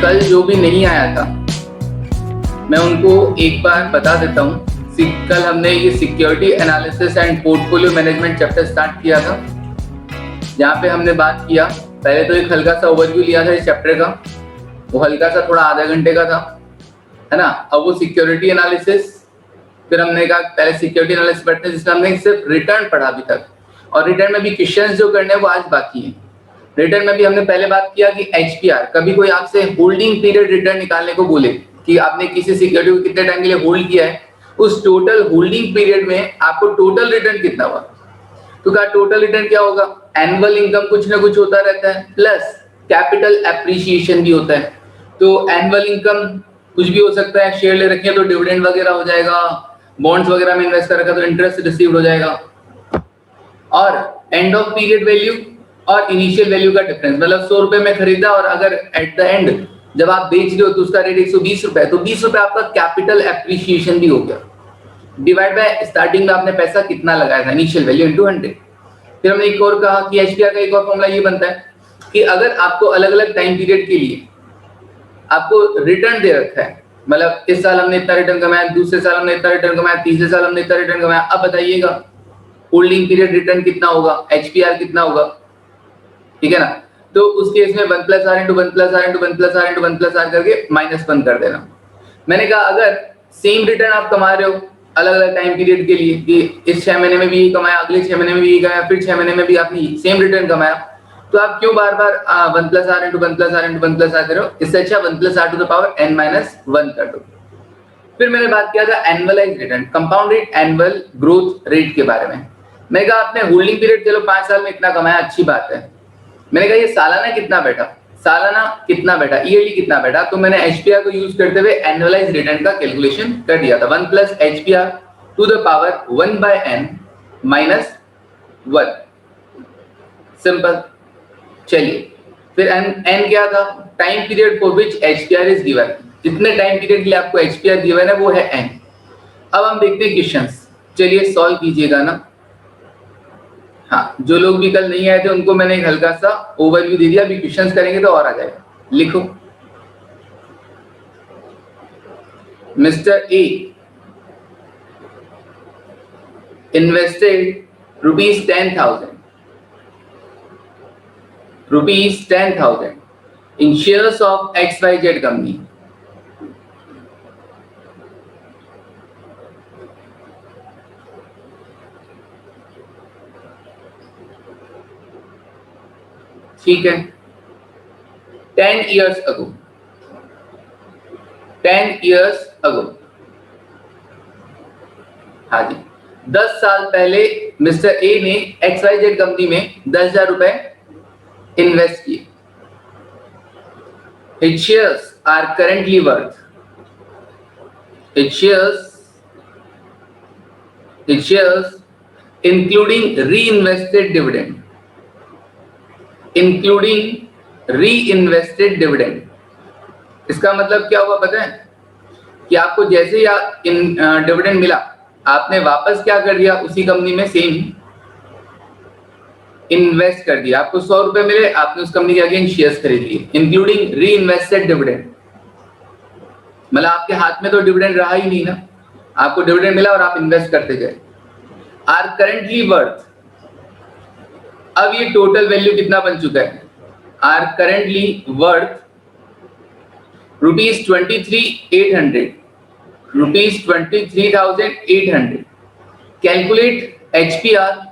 कल जो भी नहीं आया था मैं उनको एक बार बता देता हूँ। कल हमने ये security analysis and portfolio management chapter start किया था, जहाँ पे हमने बात किया, पहले तो एक हल्का सा ओवरव्यू लिया था इस चैप्टर का, वो हल्का सा थोड़ा आधा घंटे का था, है ना। अब वो सिक्योरिटी एनालिसिस, फिर हमने कहा पहले सिक्योरिटी एनालिसिस पढ़ते हैं, जिसमें हमने सिर्फ रिटर्न पढ़ा अभी तक, और रिटर्न में भी क्वेश्चंस जो करने हैं वो आज बाकी हैं। रिटर्न में भी हमने पहले बात किया कि एचपीआर, कभी कोई आपसे होल्डिंग पीरियड रिटर्न निकालने को बोले कि आपने किसी सिक्योरिटी को कितने टाइम के लिए होल्ड किया है, उस टोटल होल्डिंग पीरियड में आपको टोटल रिटर्न कितना हुआ, तो कहा टोटल रिटर्न क्या होगा, एनुअल इनकम कुछ ना कुछ होता रहता है, प्लस कैपिटल एप्रिसिएशन भी होता है। तो एनुअल इनकम कुछ भी हो सकता है, शेयर ले रखे हैं तो डिविडेंड वगैरह हो जाएगा, बॉन्ड्स वगैरह में इन्वेस्ट कर रखा तो इंटरेस्ट रिसीव हो जाएगा, और एंड ऑफ पीरियड वैल्यू और इनिशियल वैल्यू का डिफरेंस, मतलब 100 रुपए में खरीदा और अगर एट द एंड जब आप बेच रहे हो तो उसका रेट 120 रुपए है, तो 20 रुपए आपका कैपिटल एप्रिसिएशन भी हो गया, डिवाइड बाय स्टार्टिंग में आपने पैसा कितना लगाया था, इनिशियल वैल्यू इनटू 100। फिर हमने एक और कहा कि एचपीआर का एक और फॉर्मूला ये बनता है कि अगर आपको अलग अलग टाइम पीरियड के लिए आपको रिटर्न दे रखा है, मतलब इस साल हमने इतना रिटर्न कमाया, दूसरे साल हमने इतना रिटर्न कमाया, तीसरे साल हमने इतना रिटर्न कमाया, अब बताइएगा होल्डिंग पीरियड रिटर्न कितना होगा, एचपीआर कितना होगा, ठीक है ना। तो उस केस में 1 + r × 1 + r × 1 + r × 1 + r करके -1 कर देना। मैंने कहा अगर सेम रिटर्न आप कमा रहे हो अलग अलग टाइम पीरियड के लिए, कि इस 6 महीने में भी यही कमाया, अगले 6 महीने में भी यही कमाया, फिर 6 महीने में भी आपने सेम रिटर्न कमाया, तो आप क्यों बार बार 1 + r × 1 + r × 1 + r करो, इससे अच्छा 1 + r⁻n−1 कर दो। फिर मैंने बात किया था annualise return, compound rate, annual growth rate के बारे में। मैं कहा आपने होल्डिंग पीरियड चलो 5 साल में इतना कमाया, अच्छी बात है। मैंने कहा ये सालाना कितना बैठा, सालाना कितना बैठा, ईयरली कितना बैठा, तो मैंने एचपीआर को यूज करते हुए एनुअलाइज रिटर्न का कैलकुलेशन कर दिया था, 1 + HPR⁴ 1/n - 1, सिंपल। चलिए फिर n क्या था, time period for which एचपीआर is given, जितने टाइम पीरियड के लिए आपको एचपीआर गिवन है वो है n। अब हम देखते हैं क्वेश्चंस, चलिए सॉल्व कीजिएगा ना। हाँ, जो लोग भी कल नहीं आए थे उनको मैंने एक हल्का सा ओवरव्यू दे दिया, अभी क्वेश्चंस करेंगे तो और आ जाएगा। लिखो, mister A invested ₹10,000 in shares of XYZ company. ठीक है, 10 years ago, 10 years ago, हाँ जी, 10 साल पहले मिस्टर ए ने XYZ कंपनी में 10,000 रुपए इन्वेस्ट किए। Its shares are currently worth, its shares including reinvested dividend, इसका मतलब क्या हुआ पता है, कि आपको जैसे ही डिविडेंड मिला आपने वापस क्या कर दिया, उसी कंपनी में सेम इन्वेस्ट कर दिया। आपको 100 रुपए मिले, आपने उस कंपनी के अगेन शेयर्स खरीद लिए, इंक्लूडिंग री इन्वेस्टेड डिविडेंड, मतलब आपके हाथ में तो डिविडेंड रहा ही नहीं ना, आपको डिविडेंड मिला और आप इन्वेस्ट करते गए। आर करेंटली वर्थ, अब ये टोटल वैल्यू कितना बन चुका है, are currently worth ₹23,800, ₹23,800। Calculate HPR,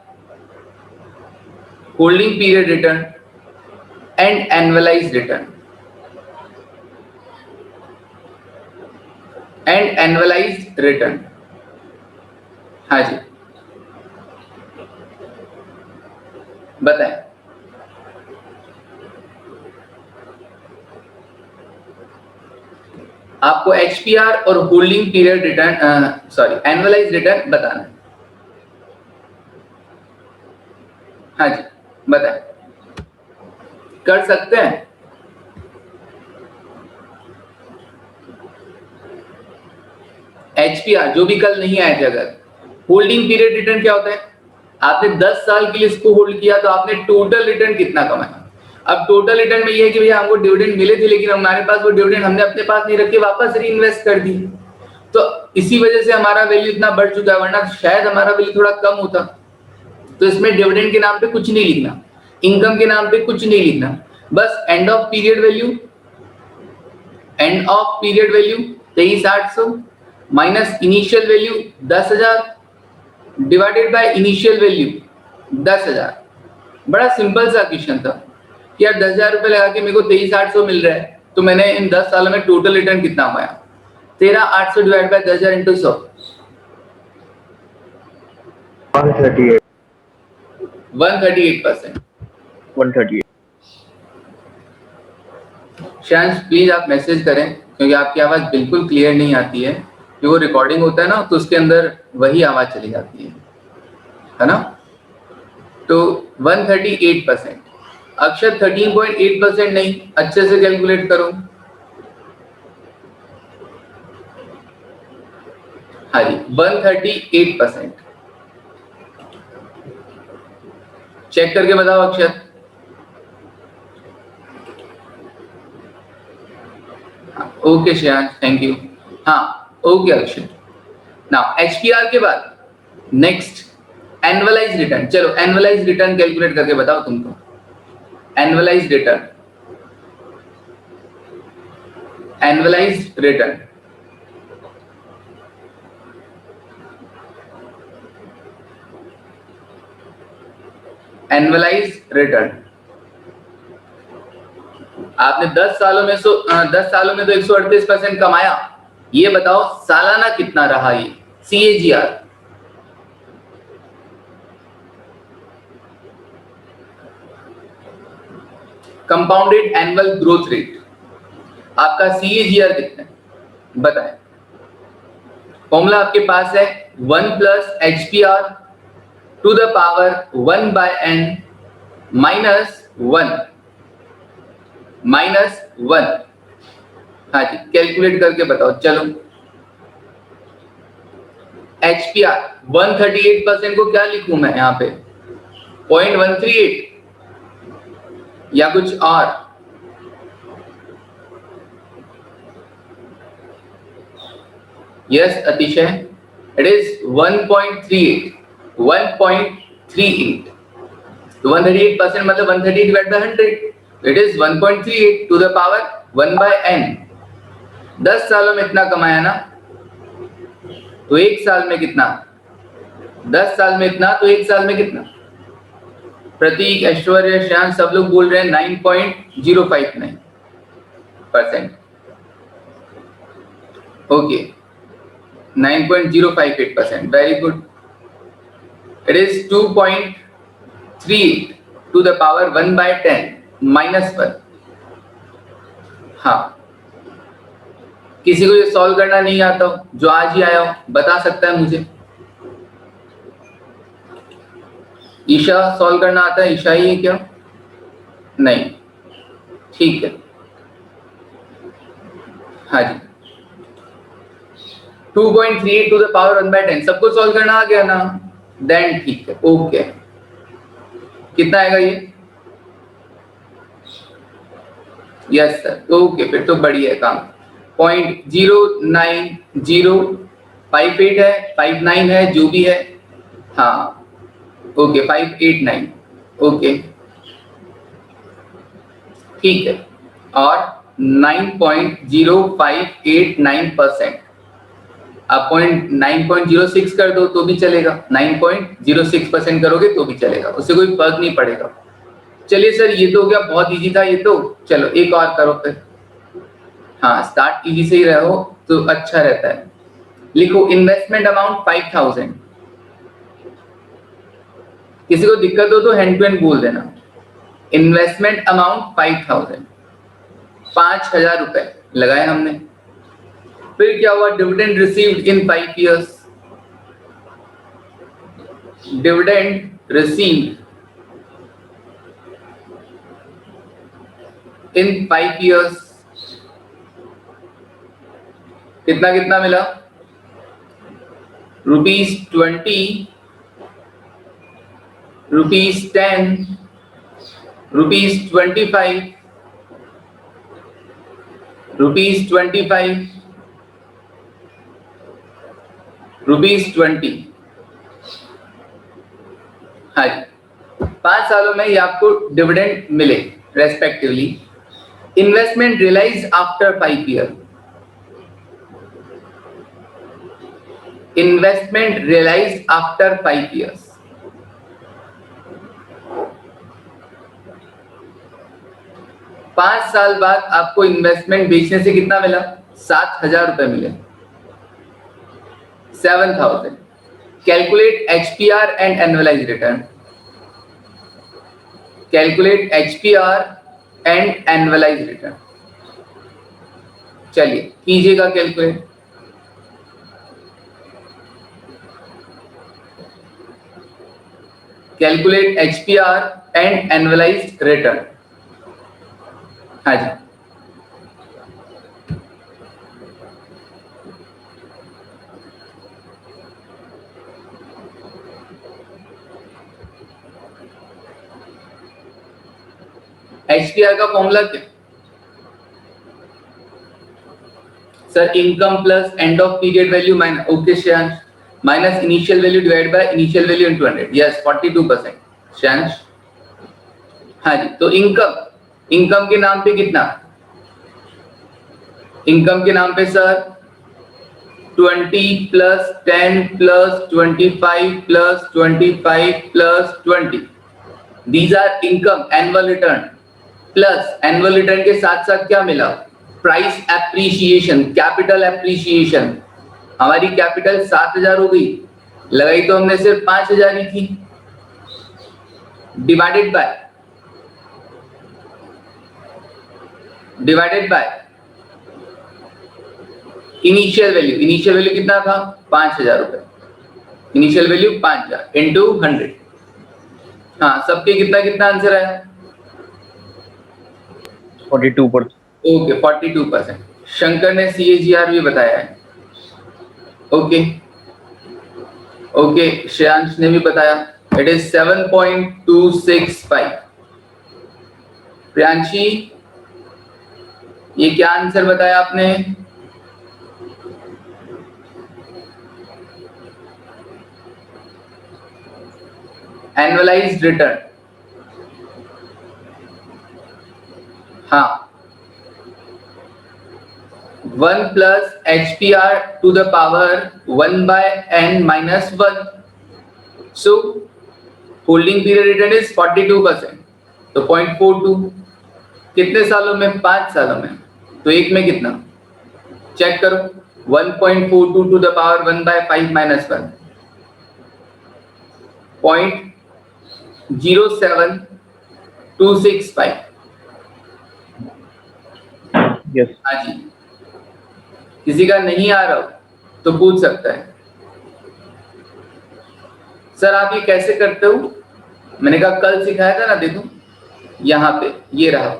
holding period return and annualised return, हाँ जी बताएं। आपको एचपीआर और holding period return, annualised return बताना है। हाँ जी बताएं, कर सकते हैं। एचपीआर जो भी कल नहीं आए थे, अगर होल्डिंग पीरियड रिटर्न क्या होता है, आपने 10 साल के लिए इसको होल्ड किया तो आपने टोटल रिटर्न कितना कमाया, अब टोटल रिटर्न में ये है कि भैया हमको डिविडेंड मिले थे, लेकिन हमारे पास वो डिविडेंड हमने अपने पास नहीं रखे, वापस री इन्वेस्ट कर दी, तो इसी वजह से हमारा वैल्यू इतना बढ़ चुका है, वरना शायद हमारा वैल्यू थोड़ा कम होता। तो इसमें डिविडेंड के नाम पे कुछ नहीं लिखना, इनकम के नाम पे कुछ नहीं लिखना, बस end of period value 23,800 minus initial value 10,000 divided by initial value 10,000। बड़ा सिंपल सा क्वेश्चन था कि यार 10,000 रुपए लगा के मेरे को 23,800 मिल रहा है, तो मैंने इन 10 सालों में टोटल रिटर्न कितना पाया, 13,800 डिवाइड बाय 10,000 इंटू 100 138%। 138। शांश प्लीज आप मैसेज करें, क्योंकि आपकी आवाज बिल्कुल क्लियर नहीं आती है, कि वो रिकॉर्डिंग होता है ना, तो उसके अंदर वही आवाज चली जाती है ना। तो 138%। अक्षर 13.8% नहीं, अच्छे से कैलकुलेट करो। हाँ जी 138%। चेक करके बताओ अक्षर। Okay Shreyansh, thank you. हाँ ओके अक्षर। नाउ एचपीआर के बाद नेक्स्ट एनुअलाइज रिटर्न। चलो एनुअलाइज रिटर्न कैलकुलेट करके बताओ तुमको। Annualise return, annualise return annualise return आपने 10 सालों में 10 सालों में तो 138% कमाया, ये बताओ सालाना कितना रहा ये CAGR। Compounded annual growth rate आपका CAGR कितना है बताएं। फॉर्मूला आपके पास है 1 plus HPR to the power 1 by n minus 1 minus 1। हाँ जी कैलकुलेट करके बताओ। चलो HPR 138% को क्या लिखूं मैं यहाँ पे 0.138 या कुछ और। यस अतिशय, इट इज 1.38 1.38। तो 138% मतलब 130 divide by 100, it is 1.38 to the power 1 by n। 10 सालों में इतना कमाया ना, तो एक साल में कितना, 10 साल में इतना, तो एक साल में कितना। प्रतीक, ऐश्वर्य, श्याम सब लोग बोल रहे हैं 9.059%। Okay 9.058%, very good. It is 2.38 to the power 1 by 10 minus 1। हाँ किसी को ये सॉल्व करना नहीं आता हो, जो आज ही आया हो बता सकता है मुझे। ईशा सॉल्व करना आता है, ईशा ही है क्या? नहीं, ठीक है। हाँ जी 2.38 टू द पावर 1 बाय 10 सबको सॉल्व करना आ गया ना, देन ठीक है। ओके कितना आएगा ये? यस सर, ओके फिर तो बढ़िया है काम। 0.09058 है, 59 है, जो भी है। हाँ ओके 589 ओके ठीक है। और 9.0589%। आप 9.06 कर दो तो भी चलेगा, 9.06% करोगे तो भी चलेगा, उससे कोई फर्क नहीं पड़ेगा। चलिए सर ये तो हो गया, बहुत इजी था ये तो। चलो एक और करो फिर। हाँ स्टार्ट इजी से ही रहो तो अच्छा रहता है। लिखो इन्वेस्टमेंट अमाउंट 5,000। किसी को दिक्कत हो तो हैंड टू हैंड बोल देना। इन्वेस्टमेंट अमाउंट 5,000, 5,000 रुपए लगाए हमने। फिर क्या हुआ? Dividend received in 5 years। Dividend received in 5 years कितना कितना मिला? ₹20, ₹10, ₹25, ₹25, ₹20। हाँ जी, 5 सालों में ये आपको डिविडेंड मिले respectively. Investment realise after 5 year, investment realise after 5 years. पांच साल बाद आपको इन्वेस्टमेंट बेचने से कितना मिला? 7,000 रुपए मिले, 7,000। Calculate HPR and annualise return, calculate HPR and annualise return. चलिए कीजिएगा calculate. Calculate HPR and annualise return. हाँ जी, HPR का फॉर्मूला क्या? Sir income plus end of period value minus, okay Shreyansh, minus initial value divide by initial value into 100, yes 42%। Shreyansh हाँ जी, तो income के नाम पे कितना? इनकम के नाम पे sir 20 plus 10 plus 25 plus 25 plus 20, these are income annual return. Plus annual return के साथ साथ क्या मिला? Price appreciation, capital appreciation. हमारी कैपिटल 7,000 हो गई, लगाई तो हमने सिर्फ 5,000 ही थी, डिवाइडेड बाय इनिशियल वैल्यू कितना था? 5,000 रुपए। Initial value 5,000 into 100। हाँ, सबके कितना कितना आंसर आया? 42%। ओके 42%। शंकर ने CAGR भी बताया है। ओके श्रेयांश ने भी बताया, इट इज 7.265। प्रियांशी ये क्या आंसर बताया आपने? Annualised return. हाँ, 1 plus HPR to the power 1 by n minus 1। So holding period return is 42%, तो 0.42। कितने सालों में? 5 सालों में। तो एक में कितना चेक करो? 1.42 to the power 1 by 5 minus 1, 0.07265। Yes हाँ जी, किसी का नहीं आ रहा हो तो पूछ सकता है, सर आप ये कैसे करते हो? मैंने कहा कल सिखाया था ना, देखो यहाँ पे ये रहा।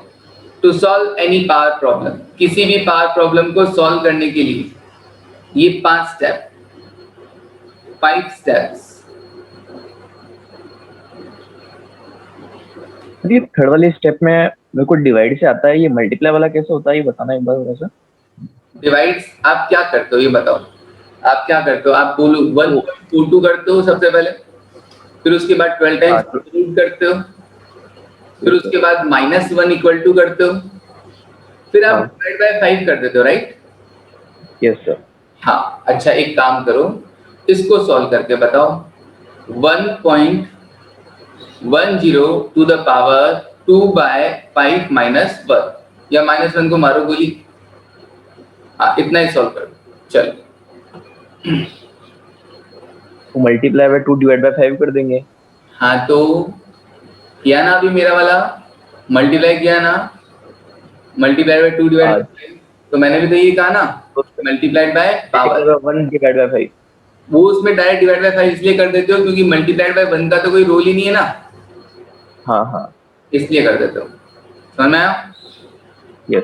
To solve any power problem, किसी भी पावर प्रॉब्लम को सॉल्व करने के लिए ये 5 स्टेप्स। ये थर्ड वाली स्टेप में मेरे को डिवाइड से आता है, ये मल्टीप्लाई वाला कैसे होता है ये बताना एक बार थोड़ा सा। डिवाइड आप क्या करते हो ये बताओ, आप क्या करते हो? आप बोलो 1.42 करते हो सबसे पहले, फिर उसके बाद 12 टाइम्स रूट करते हो, फिर उसके बाद -1 = करते हो, फिर आप डिवाइड बाय 5 कर देते हो, राइट? Yes sir. हाँ, अच्छा एक काम करो, इसको सॉल्व करके बताओ। 1.10 to the power 2 by 5 minus 1, या -1 को मारो गोली। हाँ, इतना ही सॉल्व करो। चलो मल्टीप्लाई बाय 2 डिवाइड बाय 5 कर देंगे। हाँ, तो किया ना अभी मेरा वाला, मल्टीप्लाई किया ना, मल्टीप्लाई बाय 2 डिवाइड बाय 5। तो मैंने भी तो ये कहा ना, multiplied by power 1 divide by 5। वो उसमें डायरेक्ट डिवाइड बाय 5 इसलिए कर देते हो क्योंकि मल्टीप्लाइड बाय 1 का तो कोई रोल ही नहीं है ना। हाँ, इसलिए कर देते हो। समझ में आया? यस।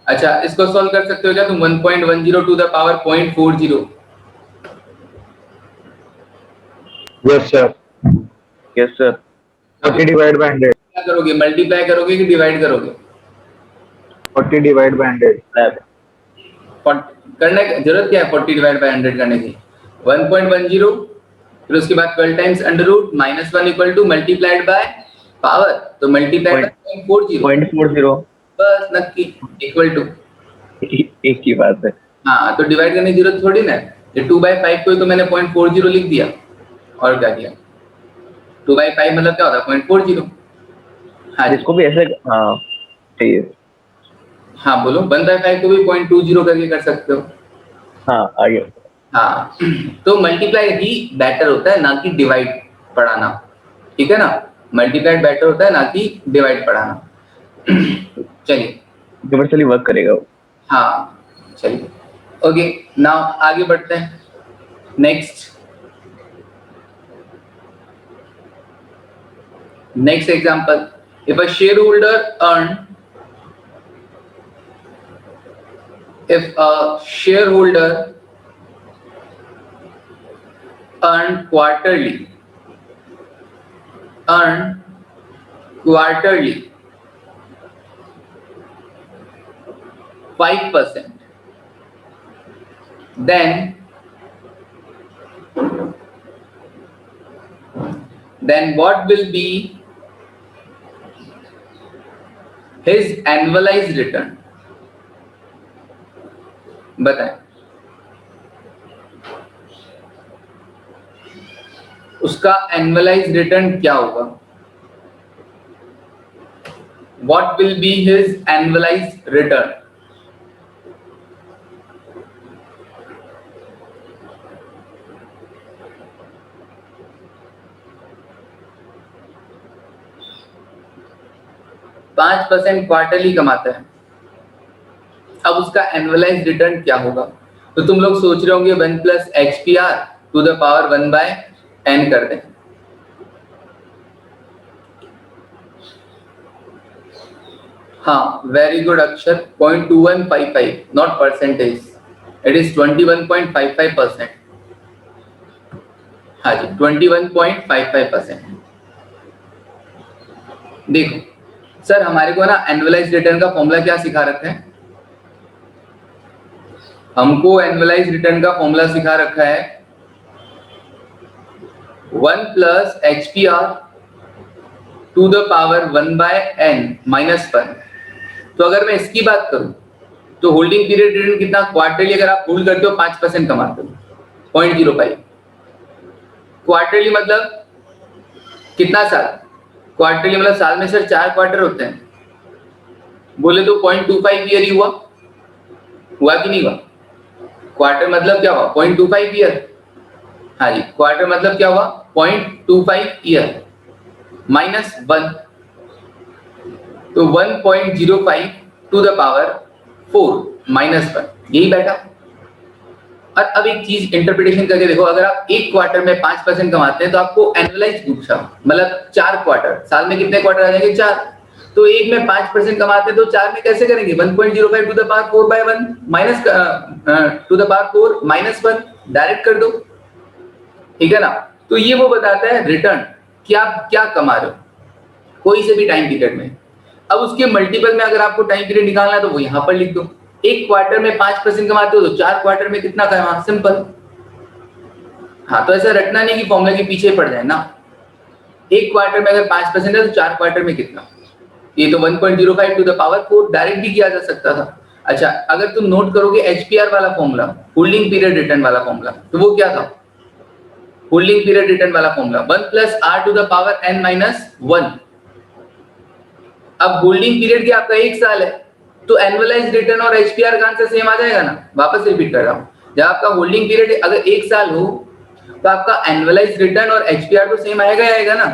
अच्छा, इसको सॉल्व कर सकते हो क्या तुम? 1.10 to the power 0.40। Yes sir. 30 divide by 100। क्या करोगे, मल्टीप्लाई करोगे कि डिवाइड करोगे? 40 डिवाइड बाय 100। करने की जरूरत क्या है 40 डिवाइड बाय 100 करने की? 1.10, फिर उसके बाद 12 times under root -1 equal to multiplied by power, तो मल्टीप्लाइड बाय 0.40, बस नक्की इक्वल टू। एक ही बात है। हाँ, तो डिवाइड करने की जरूरत थोड़ी ना है। ये 2/5 को ही तो मैंने 0.40 लिख दिया, और क्या किया? 2/5 मतलब क्या होता है 0.40। हाँ जी, इसको भी ऐसे, हाँ सही है। हाँ बोलो, 1/5 को भी 0.20 करके कर सकते हो। हाँ आगे। हाँ, तो मल्टीप्लाई ही बेटर होता है, ना कि डिवाइड पढ़ाना, ठीक है ना? मल्टीप्लाई बेटर होता है, ना कि डिवाइड पढ़ाना। चलिए, यूनिवर्सली वर्क करेगा वो। हाँ चलिए, ओके, नाउ आगे बढ़ते हैं। Next example, if a shareholder earned quarterly 5%, then what will be his annualized return? बताएं, उसका एनुअलाइज रिटर्न क्या होगा? What will be his annualized return? पांच % क्वार्टरली कमाता है, अब उसका एनुअलाइज रिटर्न क्या होगा? तो तुम लोग सोच रहे होंगे 1 + HPR to the power 1/n कर दें। हाँ, वेरी गुड अक्षर, 0.2155, नॉट परसेंटेज, इट इज 21.55%। हाँ जी, 21.55%। देखो सर, हमारे को ना एनुअलाइज रिटर्न का फॉर्मूला क्या सिखा रखा है? हमको एनुअलाइज रिटर्न का फॉर्मूला सिखा रखा है 1 + HPR to the power 1/n -1। तो अगर मैं इसकी बात करूं तो होल्डिंग पीरियड रिटर्न कितना? क्वार्टरली अगर आप होल्ड करते हो 5% कमाते हो, 0.05। क्वार्टरली मतलब कितना साल? क्वार्टरली मतलब साल में सर 4 क्वार्टर होते हैं, बोले तो 0.25 ईयर ही हुआ कि नहीं हुआ? क्वार्टर मतलब क्या हुआ? 0.25 ईयर। हाँ जी, क्वार्टर मतलब क्या हुआ? 0.25 ईयर -1, तो 1.05 टू द पावर 4 -1, यही बैठा। और अब एक चीज इंटरप्रिटेशन करके देखो, अगर आप एक क्वार्टर में 5% कमाते हैं तो आपको एनुअलाइज पूछा, मतलब 4 क्वार्टर, साल में कितने क्वार्टर आ जाएंगे? 4। तो एक में 5% कमाते हैं तो 4 में कैसे करेंगे? 1.05 to the power 4/1 minus to the power 4 -1, direct कर दो, ठीक है ना? तो ये वो बताता है रिटर्न कि आप क्या कमा रहे हो कोई से भी टाइम पीरियड में। अब उसके मल्टीपल में अगर आपको टाइम पीरियड निकालना है तो वो यहां पर लिख दो। एक क्वार्टर में 5% कमाते हो तो 4 क्वार्टर में कितना कमा, सिंपल। हाँ, तो ऐसा रटना नहीं कि फॉर्मूला के पीछे पड़ जाए ना। एक क्वार्टर में अगर 5% है तो 4 क्वार्टर में कितना? ये तो 1.05 टू द पावर 4 डायरेक्ट भी किया जा सकता था। अच्छा, अगर तुम नोट करोगे HPR वाला फॉर्मूला, होल्डिंग पीरियड रिटर्न वाला फॉर्मूला, तो वो क्या था? होल्डिंग पीरियड रिटर्न वाला formula 1 + R to the power n - 1। अब होल्डिंग पीरियड की आपका 1 साल है, तो एनुअलाइज रिटर्न और HPR का आंसर सेम आ जाएगा ना। वापस रिपीट कर रहा हूं, जब आपका होल्डिंग पीरियड अगर 1 साल हो तो आपका एनुअलाइज रिटर्न और HPR तो सेम आएगा ना।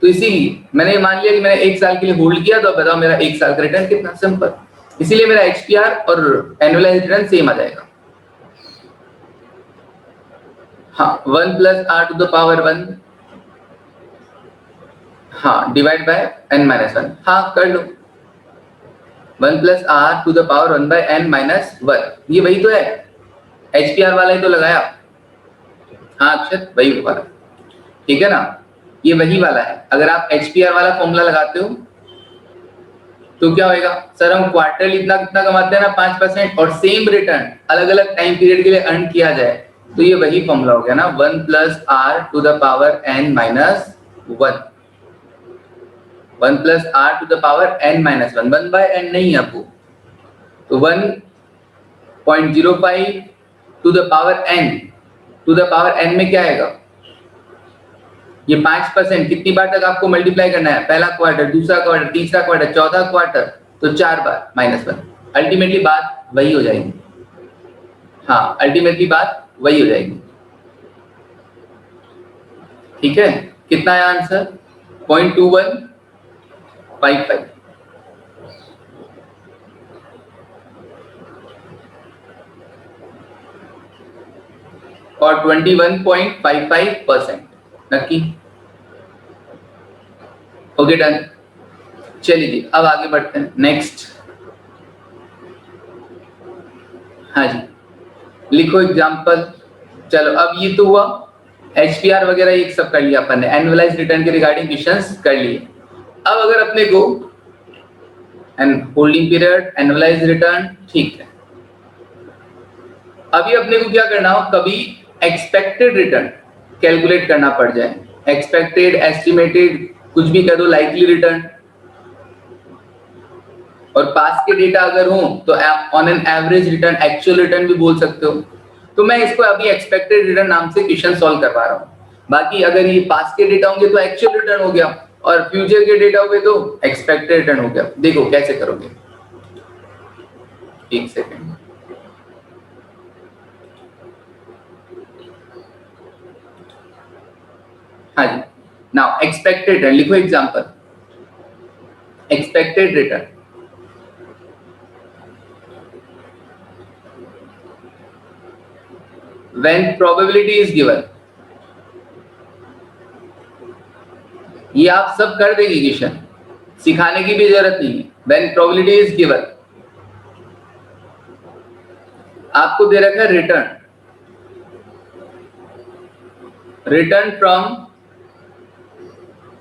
तो इसीलिए मैंने मान लिया कि मैंने 1 साल के लिए होल्ड किया, तो अब बताओ मेरा 1 साल का रिटर्न कितना, सिंपल। इसीलिए मेरा HPR और एनुअलाइज रिटर्न सेम आ जाएगा। हाँ, 1 + R टू द पावर 1, हाँ, डिवाइड बाय n - 1, हाँ कर लो। 1 + R to the power 1/n - 1, ये वही तो है, HPR वाला ही तो लगाया। हाँ अक्षत, वही वाला, ठीक है ना, ये वही वाला है। अगर आप HPR वाला फॉर्मूला लगाते हो तो क्या होएगा सर, हम क्वार्टरली इतना कितना कमाते हैं ना 5%, और सेम रिटर्न अलग अलग टाइम पीरियड के लिए अर्न किया जाए, तो ये वही फॉर्मूला हो गया ना, 1 plus R to the power n minus 1, 1 plus R to the power n minus 1, 1/n नहीं है आपको, तो 1.05 to the power n, to the power n में क्या आएगा, ये 5%, कितनी बार तक आपको मल्टीप्लाई करना है, पहला क्वार्टर, दूसरा क्वार्टर, तीसरा क्वार्टर, चौथा क्वार्टर, तो 4 बार माइनस 1, अल्टीमेटली बात वही हो जाएगी। हाँ, अल्टीमेटली बात वही हो जाएगी। ठीक है, कितना है आंसर, 0.2155। और 21.55% नक्की। ओके डन, चलिए जी अब आगे बढ़ते हैं नेक्स्ट। हाँ जी, लिखो एग्जाम्पल। चलो अब ये तो हुआ HPR वगैरह, ये सब कर लिया अपन ने, एनुअलाइज रिटर्न के रिगार्डिंग क्वेश्चंस कर लिए। अब अगर अपने को होल्डिंग पीरियड, एनुअलाइज रिटर्न, ठीक है, अभी अपने को क्या करना हो, कभी एक्सपेक्टेड रिटर्न कैलकुलेट करना पड़ जाए, एक्सपेक्टेड, एस्टिमेटेड, कुछ भी कह दो, लाइकली रिटर्न, और पास के डेटा अगर हो तो on an average return, actual return भी बोल सकते हो। तो मैं इसको अभी एक्सपेक्टेड रिटर्न नाम से क्वेश्चन सॉल्व करवा रहा हूँ। बाकी अगर ये पास के डेटा होंगे तो एक्चुअल रिटर्न हो गया, और फ्यूचर के डेटा हुए तो एक्सपेक्टेड रिटर्न हो गया। देखो कैसे करोगे, एक सेकेंड। हाँ जी, नाउ एक्सपेक्टेड रिटर्न लिखो example. Expected return, when probability is given, ये आप सब कर देंगे क्वेश्चन, सिखाने की भी जरूरत नहीं है। when probability is given, आपको दे रखा है return, return from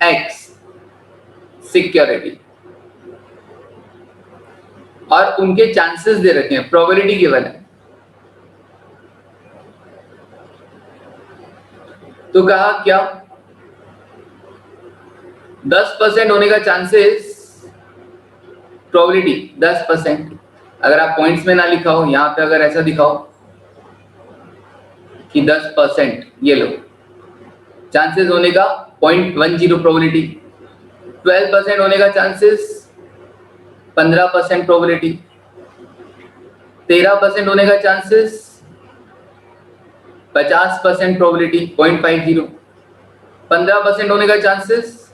X security, और उनके चांसेस दे रखे हैं, प्रोबेबिलिटी गिवन है। तो कहा क्या 10% होने का चांसेस, प्रोबेबिलिटी 10%। अगर आप पॉइंट्स में ना लिखा हो, यहां पे अगर ऐसा दिखाओ कि 10%, ये लो चांसेस होने का 0.10 प्रोबेबिलिटी, 12% होने का चांसेस 15% प्रोबेबिलिटी, 13% होने का चांसेस 50% प्रोबेबिलिटी 0.50, 15% होने का चांसेस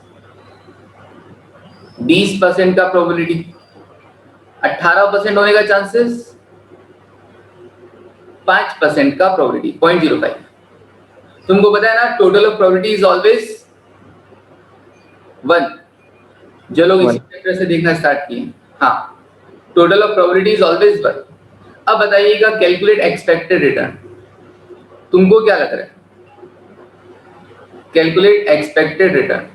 20% का प्रोबेबिलिटी, 18% होने का चांसेस 5% का प्रोबेबिलिटी 0.05। तुमको पता है ना, total of probability is always 1। जो लोग इसी चैप्टर से देखना स्टार्ट किए, हाँ, total of probability is always 1। अब बताइएगा कैलकुलेट एक्सपेक्टेड रिटर्न, तुमको क्या लग रहा है, कैलकुलेट एक्सपेक्टेड रिटर्न।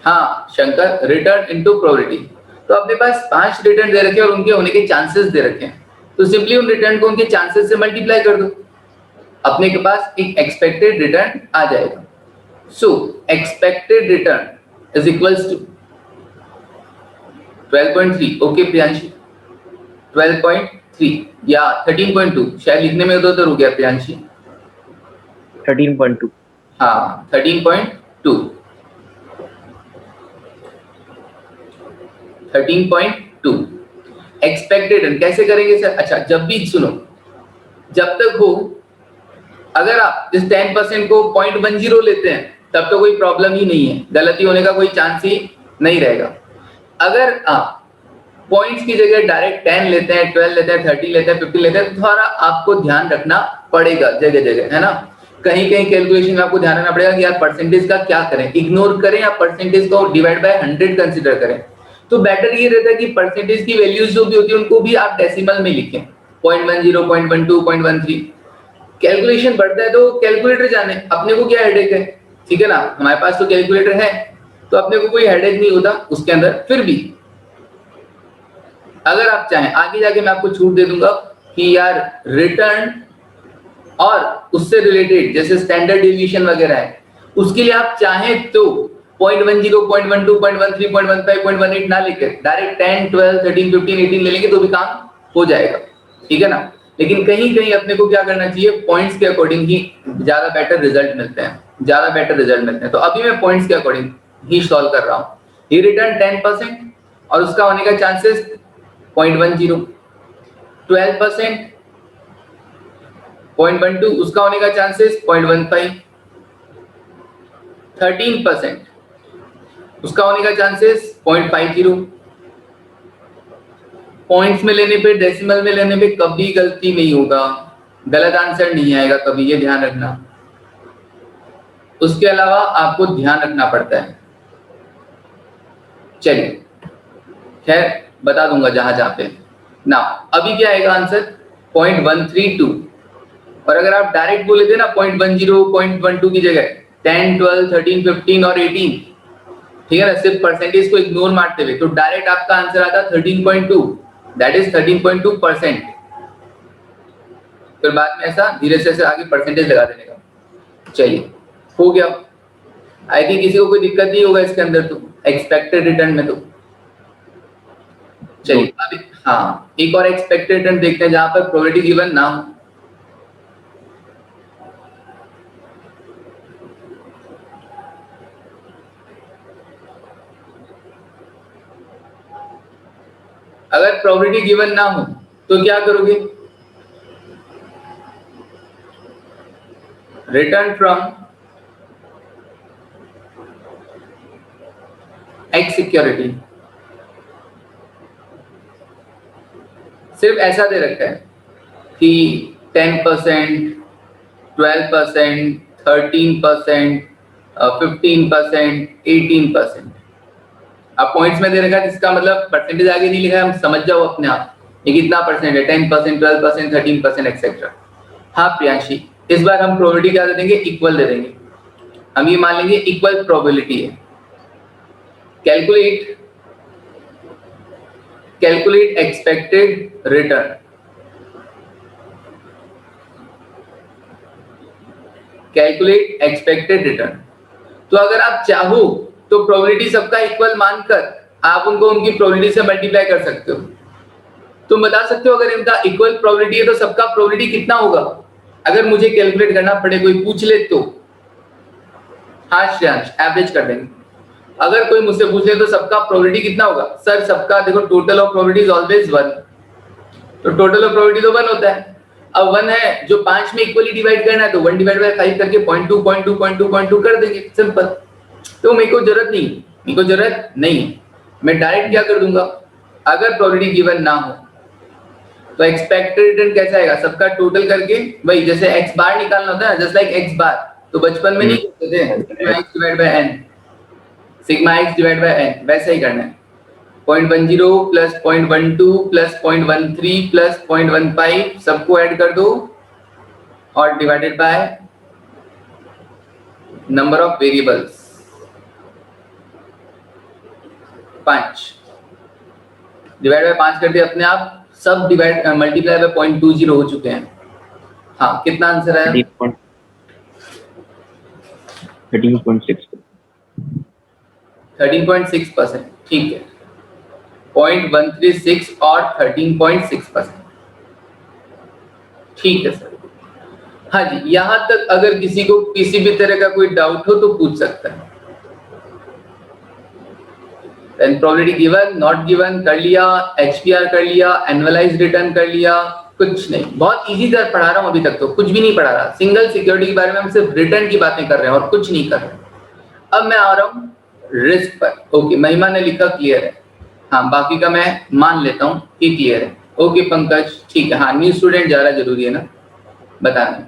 हाँ शंकर, रिटर्न इनटू प्रोबेबिलिटी। तो अपने पास 5 रिटर्न दे रखे हैं और उनके होने के चांसेस दे रखे हैं, तो सिंपली उन रिटर्न को उनके चांसेस से मल्टीप्लाई कर दो, अपने के पास एक एक्सपेक्टेड रिटर्न आ जाएगा। So expected return is equals to 12.3। Okay Priyanshi, 12.3 या 13.2, शायद लिखने में उधर हो गया प्रियांशी। 13.2, हाँ 13.2, 13.2 एक्सपेक्टेड रिटर्न कैसे करेंगे सर? अच्छा, जब भी सुनो, जब तक हो, अगर आप इस 10% को 0.10 लेते हैं तब तो कोई प्रॉब्लम ही नहीं है, गलती होने का कोई चांस ही नहीं रहेगा। अगर आप पॉइंट्स की जगह डायरेक्ट 10 लेते हैं, 12 लेते हैं, 13 लेते हैं, 15 लेते हैं, तो थोड़ा आपको ध्यान रखना पड़ेगा जगह जगह, है ना। कहीं कहीं कैलकुलेशन में आपको ध्यान रखना पड़ेगा कि यार परसेंटेज का क्या करें, इग्नोर करें या परसेंटेज को डिवाइड बाय 100 कंसीडर करें। तो बेटर ये रहता है कि परसेंटेज की वैल्यूज जो भी होती है उनको भी आप डेसिमल में लिखें, 0.10, 0.12, 0.13। कैलकुलेशन बढ़ता है तो कैलकुलेटर जाने, अपने को क्या हेडेक है, ठीक है ना, हमारे पास तो कैलकुलेटर है, तो अपने को कोई हेडेक नहीं होता उसके अंदर। फिर भी अगर आप चाहें, आगे जाके मैं आपको छूट दे दूंगा कि यार रिटर्न और उससे रिलेटेड जैसे स्टैंडर्ड डेविएशन वगैरह है, उसके लिए आप चाहें तो 0.10, 0.12, 0.13, 0.15, 0.18 ना लेकर डायरेक्ट 10, 12, 13, 15, 18 ले लेंगे तो भी काम हो जाएगा, ठीक है ना। लेकिन कहीं कहीं अपने को क्या करना चाहिए, पॉइंट्स के अकॉर्डिंग ही ज्यादा बेटर रिजल्ट मिलते हैं, ज्यादा बेटर रिजल्ट मिलते हैं। तो अभी मैं पॉइंट्स के अकॉर्डिंग ही सॉल्व कर रहा हूँ। ही रिटर्न 10% और उसका होने का चांसेस 0.10, 12% 0.12 उसका होने का चांसेस 0.15, 13% उसका होने का चांसेस 0.50। पॉइंट्स में लेने पे, डेसिमल में लेने पे कभी गलती नहीं होगा, गलत आंसर नहीं आएगा कभी, ये ध्यान रखना। उसके अलावा आपको ध्यान रखना पड़ता है। चलिए खैर बता दूंगा जहां जहां पे ना। अभी क्या आएगा आंसर 0.132, और अगर आप डायरेक्ट बोले थे ना 0.10, 0.12 की जगह 10, 12, 13, 15 और 18, ठीक है ना, सिर्फ परसेंटेज को इग्नोर मारते हुए, तो डायरेक्ट आपका आंसर आता 13.2, दैट इज 13.2%। फिर बाद में ऐसा धीरे से आगे परसेंटेज लगा देने का। चलिए हो गया, आई थिंक किसी को कोई दिक्कत नहीं होगा इसके अंदर, तो एक्सपेक्टेड रिटर्न में तो। चलिए अभी हाँ, एक और एक्सपेक्टेड रिटर्न देखते हैं जहां पर प्रोबेबिलिटी गिवन ना हो। अगर प्रोबेबिलिटी गिवन ना हो तो क्या करोगे, रिटर्न फ्रॉम एक्स सिक्योरिटी। सिर्फ ऐसा दे रखा है कि 10%, 12%, 13%, 15%, 18%। अब पॉइंट्स में दे रखा है, इसका मतलब परसेंटेज आगे नहीं लिखा है, हम समझ जाओ अपने आप ये कितना परसेंट है, 10%, 12%, 13% एक्सेट्रा। हाँ प्रियांशी, इस बार हम प्रोबेबिलिटी क्या दे देंगे, इक्वल दे देंगे। हम ये मान लेंगे इक्वल प्रोबेबिलिटी है। Calculate expected return. Calculate expected return. तो अगर आप चाहो तो प्रोबेबिलिटी सबका इक्वल मानकर आप उनको उनकी प्रोबेबिलिटी से मल्टीप्लाई कर सकते हो। तुम बता सकते हो अगर इनका इक्वल प्रोबेबिलिटी है तो सबका प्रोबेबिलिटी कितना होगा, अगर मुझे कैलकुलेट करना पड़े, कोई पूछ ले तो। हाँ श्रेयांश, एवरेज कर देंगे। अगर कोई मुझसे पूछ ले तो सबका प्रोबेबिलिटी कितना होगा, सर सबका देखो total of probability is always 1, तो टोटल ऑफ प्रोबेबिलिटी तो 1 होता है। अब 1 है जो 5 में इक्वली डिवाइड करना है, तो 1 डिवाइड बाय 5 करके 0.2, 0.2, 0.2, 0.2 कर देंगे, सिंपल। तो मेरे को जरूरत नहीं है, मैं डायरेक्ट क्या कर दूंगा, अगर प्रोबेबिलिटी गिवन ना हो तो एक्सपेक्टेड रिटर्न कैसा आएगा, सबका टोटल करके, वही जैसे x बार निकालना होता है, जस्ट लाइक x बार, तो बचपन में नहीं करते थे sigma x divide by n, sigma x divide by n, वैसा ही करना है। 0.10 प्लस 0.12 प्लस 0.13 प्लस 0.15 सबको ऐड कर दो और divided by number of variables 5, divide by 5 कर दिया अपने आप, सब डिवाइड मल्टीप्लाई बाय 0.20 हो चुके हैं। हाँ कितना आंसर आया, 13.6%, ठीक है। 0.136 और 13.6%, ठीक है सर। हाँ जी, यहां तक अगर किसी को किसी भी तरह का कोई डाउट हो तो पूछ सकता है। प्रोबेबिलिटी गिवन, नॉट गिवन कर लिया, HPR कर लिया, एनुअलाइज्ड रिटर्न कर लिया, कुछ नहीं, बहुत इजी तरह पढ़ा रहा हूं अभी तक, तो कुछ भी नहीं पढ़ा रहा। सिंगल सिक्योरिटी के बारे में हम सिर्फ रिटर्न की बातें कर रहे हैं और कुछ नहीं कर रहे। अब मैं आ रहा हूं रिस्क पर। ओके, महिमा ने लिखा क्लियर है, हाँ बाकी का मैं मान लेता हूं कि क्लियर है। ओके पंकज, ठीक है, हाँ न्यू स्टूडेंट ज्यादा जरूरी है ना बताना।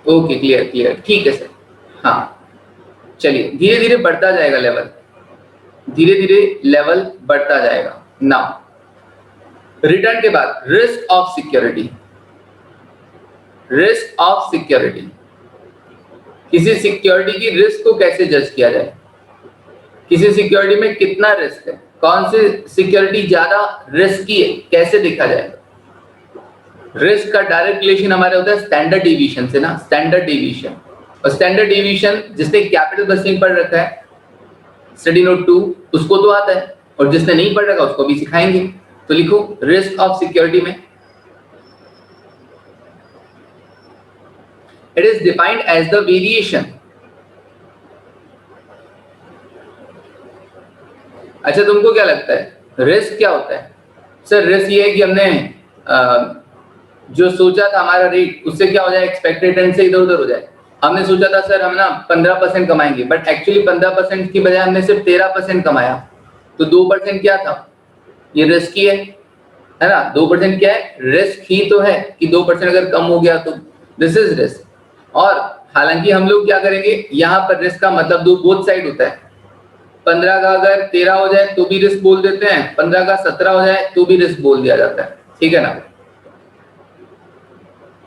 ओके क्लियर, ठीक है सर। हाँ चलिए, धीरे धीरे बढ़ता जाएगा लेवल, धीरे धीरे लेवल बढ़ता जाएगा। नाउ रिटर्न के बाद risk of security, risk of security किसी सिक्योरिटी की रिस्क को कैसे जज किया जाए, किसी सिक्योरिटी में कितना रिस्क है, कौन सी सिक्योरिटी ज्यादा रिस्की है, कैसे देखा जाए। रिस्क का डायरेक्ट रिलेशन हमारे होता है स्टैंडर्ड डिवीजन से ना, स्टैंडर्ड डिवीजन। और स्टैंडर्ड डिवीजन जिसने कैपिटल बस्टिंग पढ़ रखा है स्टडी नोट 2 उसको तो आता है, और जिसने नहीं पढ़ रखा उसको भी सिखाएंगे। तो लिखो रिस्क ऑफ सिक्योरिटी में it is defined as the variation. अच्छा तुमको क्या लगता है रिस्क क्या होता है? सर रिस्क ये है कि हमने जो सोचा था हमारा रेट उससे क्या हो जाए, एक्सपेक्टेड रिटर्न से इधर उधर हो जाए। हमने सोचा था सर हम ना 15% कमाएंगे, बट एक्चुअली 15% की बजाय हमने सिर्फ 13% कमाया, तो 2% क्या था, ये रिस्क ही है ना। 2% क्या है, रिस्क ही तो है कि 2% अगर कम हो गया तो दिस इज रिस्क। और हालांकि हम लोग क्या करेंगे, यहाँ पर रिस्क का मतलब दो बोथ साइड होता है। 15 का अगर 13 हो जाए तो भी रिस्क बोल देते हैं, 15 का 17 हो जाए तो भी रिस्क बोल दिया जाता है, ठीक है ना।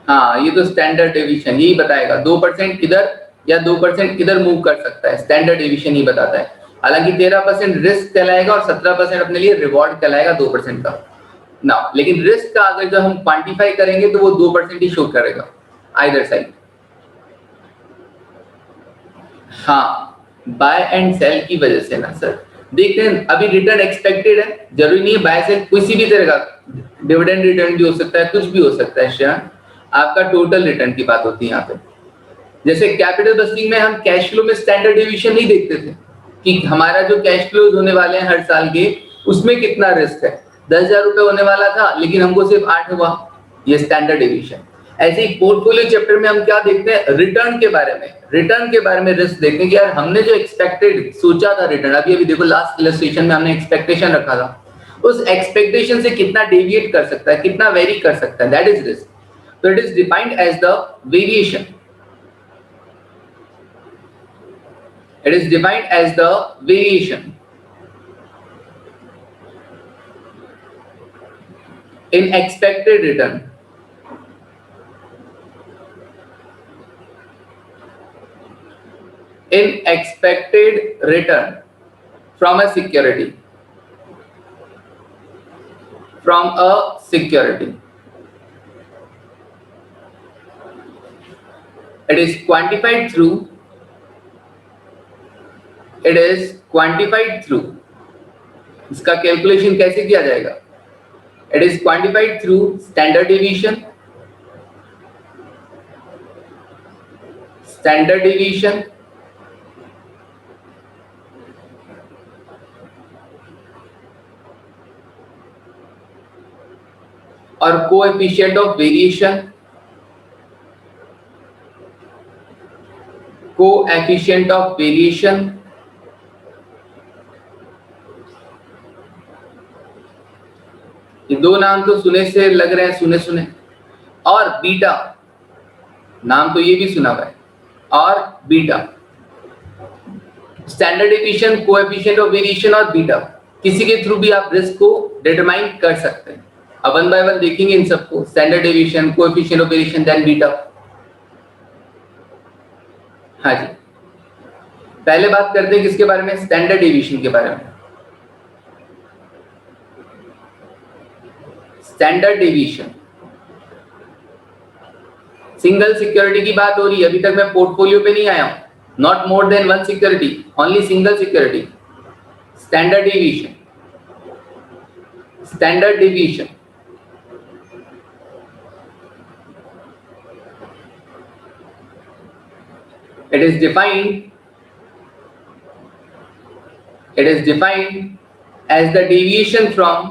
हाँ ये तो स्टैंडर्ड डेविएशन यही बताएगा 2% किधर या 2% किधर मूव कर सकता है, स्टैंडर्ड डेविएशन ही बताता है। हालांकि 13% रिस्क कहलाएगा और 17% अपने लिए रिवॉर्ड कहलाएगा 2% का ना। लेकिन रिस्क का अगर जब हम क्वांटिफाई करेंगे तो वो 2% ही शो करेगा आइदर साइड। हाँ बाय एंड सेल की वजह से ना सर, देखते हैं अभी रिटर्न एक्सपेक्टेड है, जरूरी नहीं है बाय सेल, किसी भी तरह का डिविडेंड रिटर्न भी हो सकता है, कुछ भी हो सकता है। श्रेया आपका टोटल रिटर्न की बात होती है यहाँ पे। जैसे कैपिटल बस्टिंग में हम कैश फ्लो में स्टैंडर्ड डेविएशन नहीं देखते थे कि हमारा जो कैश फ्लोज होने वाले हैं हर साल के उसमें कितना रिस्क है। 10,000 रुपए होने वाला था लेकिन हमको सिर्फ 8 हुआ, ये स्टैंडर्ड डेविएशन। ऐसे ही पोर्टफोलियो चैप्टर में हम क्या देखते हैं, रिटर्न के बारे में, रिटर्न के बारे में रिस्क देखते हैं कि यार हमने जो एक्सपेक्टेड सोचा था रिटर्न, अभी देखो लास्ट इलस्ट्रेशन में हमने एक्सपेक्टेशन रखा था, उस एक्सपेक्टेशन से कितना डेविएट कर सकता है, कितना वेरी कर सकता है, that is risk. So it is defined as the variation. It is defined as the variation in expected return. In expected return from a security. From a security. It is quantified through, it is quantified through, इसका calculation कैसे किया जाएगा, it is quantified through standard deviation, standard deviation, और coefficient of variation, coefficient of variation, ये दो नाम तो सुने से लग रहे हैं, सुने सुने। और बीटा नाम तो ये भी सुना हुआ है, और beta standard deviation, coefficient of variation और बीटा, किसी के थ्रू भी आप रिस्क को डिटरमाइन कर सकते हैं। अब वन बाय वन देखेंगे इन सबको, standard deviation, coefficient of variation, then beta. हाँ जी, पहले बात करते हैं किसके बारे में, स्टैंडर्ड डेविएशन के बारे में। स्टैंडर्ड डेविएशन, सिंगल सिक्योरिटी की बात हो रही है, अभी तक मैं पोर्टफोलियो पे नहीं आया हूं। Not more than one security, only single security. Standard deviation, standard deviation it is defined as the deviation from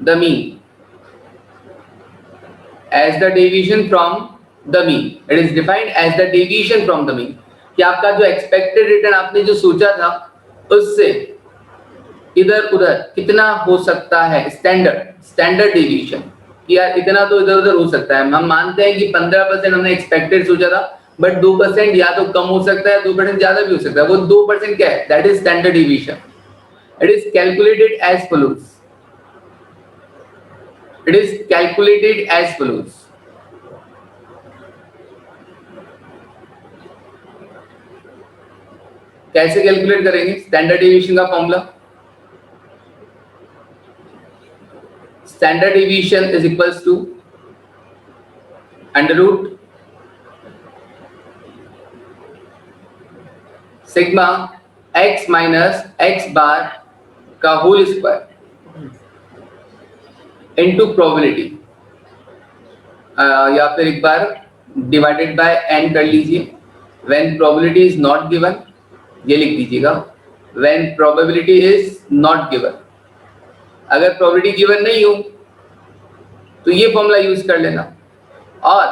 the mean, as the deviation from the mean, it is defined as the deviation from the mean, कि आपका जो expected return आपने जो सोचा था उससे इधर उधर कितना हो सकता है, स्टैंडर्ड डेविएशन कि यार इतना तो इधर उधर हो सकता है। हम मानते हैं कि 15% हमने एक्सपेक्टेड सोचा था, बट 2% या तो कम हो सकता है, 2% ज्यादा भी हो सकता है। वो 2% क्या है, that is standard deviation. It is calculated as follows. It is calculated as follows. कैसे कैलकुलेट करेंगे? स्टैंडर्ड डेविएशन का formula, standard deviation is equals to under root sigma x minus x bar का होल स्क्वायर इनटू प्रोबेबिलिटी, या फिर एक बार divided by n कर लीजिए। When probability is not given, ये लिख दीजिएगा, when probability is not given. अगर प्रोबेबिलिटी गिवन नहीं हो तो ये फॉर्मूला यूज कर लेना। और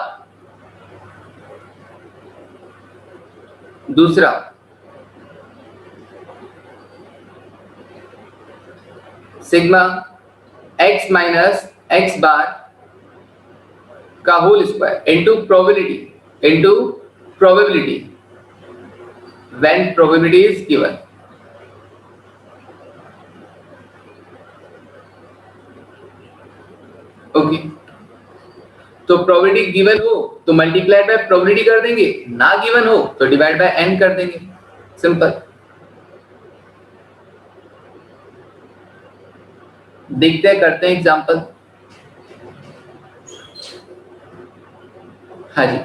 दूसरा sigma x minus x bar का whole square into probability when probability is given. Okay, तो प्रोबेबिलिटी गिवन हो तो मल्टीप्लाई बाय प्रोबेबिलिटी कर देंगे, ना गिवन हो तो डिवाइड बाय n कर देंगे, सिंपल। देखते हैं, करते हैं एग्जांपल। हाँ जी,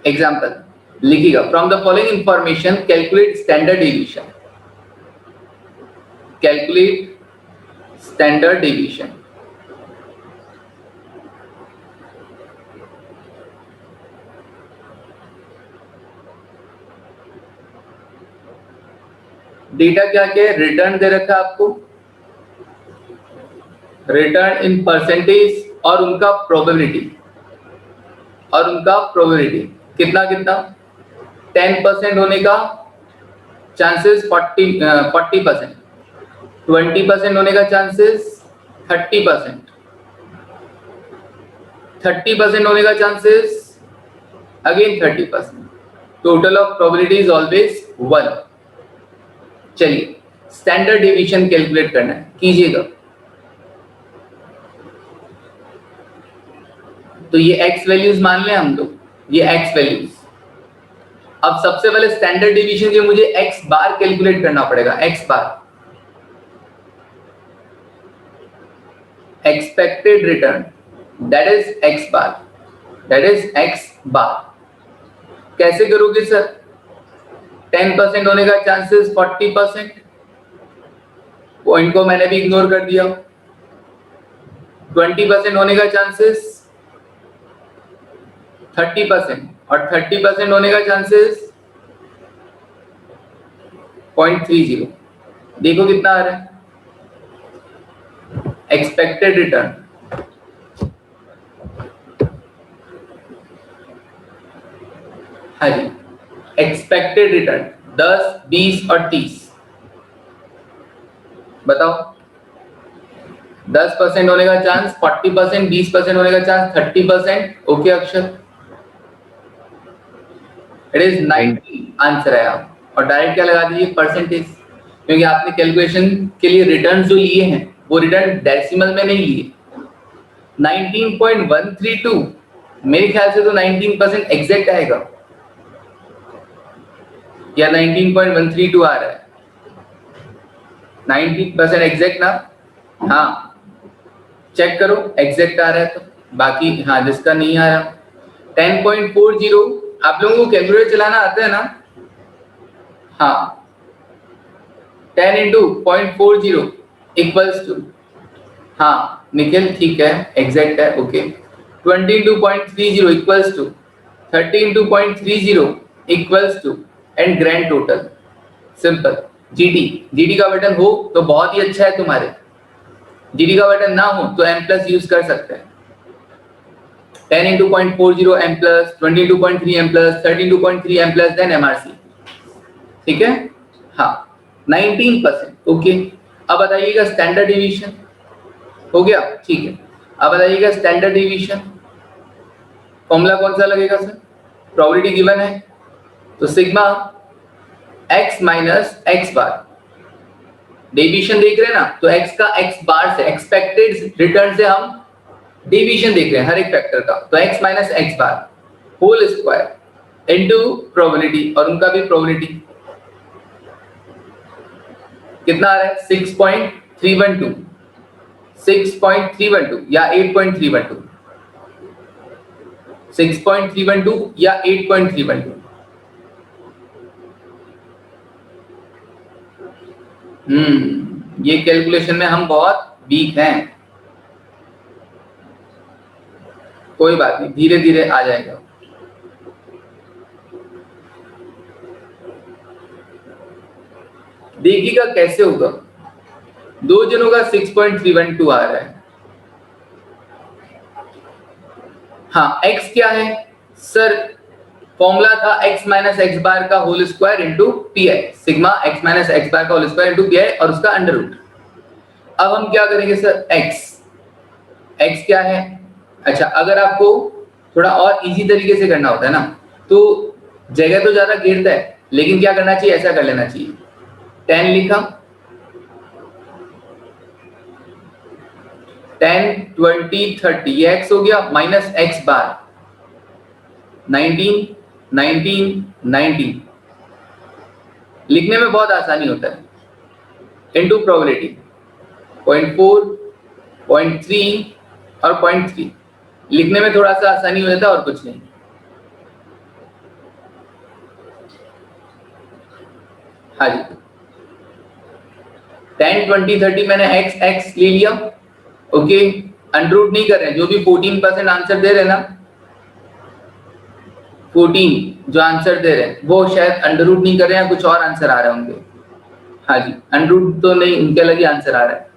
एग्जांपल लिखिएगा। From the following information calculate standard deviation. Calculate standard deviation. Data क्या क्या है? रिटर्न दे रखा है आपको, रिटर्न इन परसेंटेज और उनका प्रोबेबिलिटी, कितना 10% होने का चांसेस 40%, 20% होने का चांसेस 30%, 30% होने का chances again 30%। Total of probability is always 1। चलिए स्टैंडर्ड डेविएशन कैलकुलेट करना है, कीजिएगा। तो ये x वैल्यूज मान लें हम लोग, ये x वैल्यूज। अब सबसे पहले स्टैंडर्ड डेविएशन के मुझे x बार कैलकुलेट करना पड़ेगा। x bar, expected return, that is x bar, that is x बार। कैसे करोगे सर? 10% होने का चांसेस 40%, पॉइंट को मैंने भी इग्नोर कर दिया। 20% होने का चांसेस 30% और 30% होने का चांसेस 0.30। देखो कितना आ रहा है एक्सपेक्टेड रिटर्न। हाँ जी, एक्सपेक्टेड रिटर्न 10, 20 और 30। बताओ, 10% होने का चांस, 40%, 20% होने का चांस, 30%। ओके अक्षर, इट इज 90 आंसर है। आप और डायरेक्ट क्या लगा दीजिए? परसेंटेज, क्योंकि आपने कैलकुलेशन के लिए रिटर्न जो लिए हैं वो रिटर्न डेसिमल में नहीं लिए। 19.132 मेरे ख्याल से तो 19% एग्जैक्ट आएगा, या 19.132 आ रहा है। 90% एग्जैक्ट ना? हाँ, चेक करो एग्जैक्ट आ रहा है तो। बाकी हाँ, जिसका नहीं आ रहा 10.40। आप लोगों को कैलकुलेटर चलाना आता है ना? हाँ, 10 into 0.40 इक्वल्स टू, हाँ निखिल ठीक है, एग्जैक्ट है। Okay, 20 into 0.30 equals to 30 into 0.30 equals to and grand total. Simple. GT का बटन हो तो बहुत ही अच्छा है तुम्हारे, जीडी का बटन ना हो तो m प्लस यूज कर सकते हैं। 10 into 0.40 m plus, 20 into 0.3 m plus, 30 into 0.3 m plus, then MRC। ठीक है, हाँ 19%। ओके, अब बताइएगा स्टैंडर्ड डेविएशन हो गया। ठीक है, अब बताइएगा स्टैंडर्ड डेविएशन फॉर्मूला कौन सा लगेगा सर? प्रोबेबिलिटी गिवन है तो सिग्मा x माइनस एक्स बार, डेविएशन देख रहे हैं ना, तो x का x बार से, एक्सपेक्टेड रिटर्न से हम डेविएशन देख रहे हैं हर एक फैक्टर का, तो x minus x bar whole square into probability, और उनका भी प्रोबेबिलिटी कितना आ रहा है 6.312, 6.312 या 8.312, 6.312 या 8.312। ये कैलकुलेशन में हम बहुत वीक हैं, कोई बात नहीं, धीरे धीरे आ जाएगा। देखिएगा कैसे होगा, दो जनों का 6.312 आ रहा है। हाँ, x क्या है सर, फॉर्मूला था x माइनस एक्स बार का whole square into p i, sigma x minus x bar का whole square into p i और उसका अंडर रूट। अब हम क्या करेंगे सर, x क्या है, अच्छा अगर आपको थोड़ा और इजी तरीके से करना होता है ना, तो जगह तो ज्यादा घेरता है, लेकिन क्या करना चाहिए, ऐसा कर लेना चाहिए, 10 लिखा, 10 20 30 ये x हो गया, माइनस एक्स बार 19 19 19, लिखने में बहुत आसानी होता है, इनटू प्रोबेबिलिटी 0.4 0.3 और 0.3, लिखने में थोड़ा सा आसानी हो जाता है और कुछ नहीं। हाँ जी, 10 20 30 मैंने x ले लिया, ओके, अंडर रूट नहीं कर रहे हैं, जो भी 14% आंसर दे रहे हैं ना, 14 जो आंसर दे रहे हैं वो शायद अंडर रूट नहीं कर रहे हैं, कुछ और आंसर आ रहा है उनके। हाँ जी, अंडर रूट तो नहीं, उनके अलग ही आंसर आ रहा है।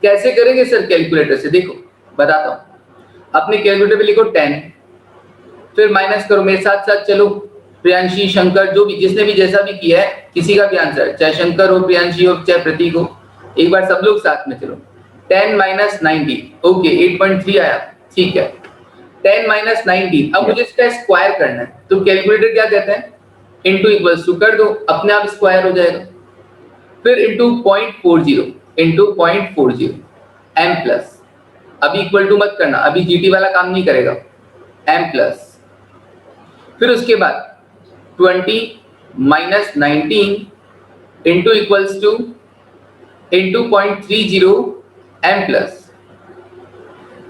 कैसे करेंगे सर, कैलकुलेटर से, देखो बताता हूँ, अपने कैलकुलेटर पे लिखो 10, फिर माइनस करो, मेरे साथ साथ चलो, प्रियांशी शंकर जो भी, जिसने भी जैसा भी किया है, किसी का भी आंसर, चाहे शंकर हो, प्रियांशी हो, चाहे प्रतीक हो, एक बार सब लोग साथ में चलो, 10 माइनस 90, ओके 8.3 आया, ठीक है, 10 माइनस 90, अब मुझे इसका स्क्वायर करना है, तो कैलकुलेटर क्या कहते हैं, इनटू इक्वल्स टू कर दो, अपने आप स्क्वायर हो जाएगा, फिर इनटू 0.40 इनटू 0.40 m प्लस, अभी इक्वल टू मत करना, अभी जीटी वाला काम नहीं करेगा, m प्लस, फिर उसके बाद 20 minus 19 into equals two into 0.30 m plus,